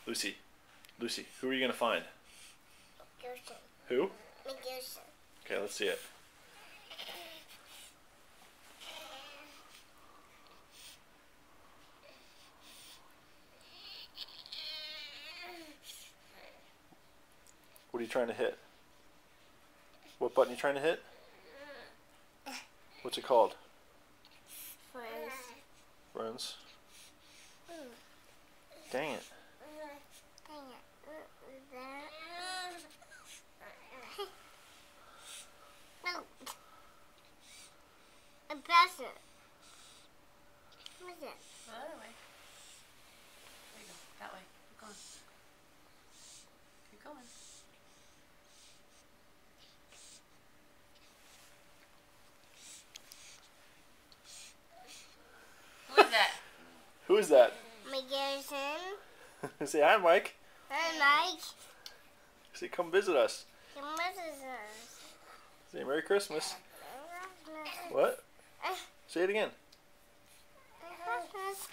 Lucy. Lucy, who are you going to find? Gerson. Who? McGerson. Okay, let's see it. What are you trying to hit? What button are you trying to hit? What's it called? Friends. Friends. Dang it. No. A basket. What is it? The other way. There you go. That way. Keep going. Keep going. Who is that? Who is that? McGerson. Say hi, Mike. Hi, Mike. Say come visit us. Come with us. Say Merry Christmas. What? Say it again. Christmas.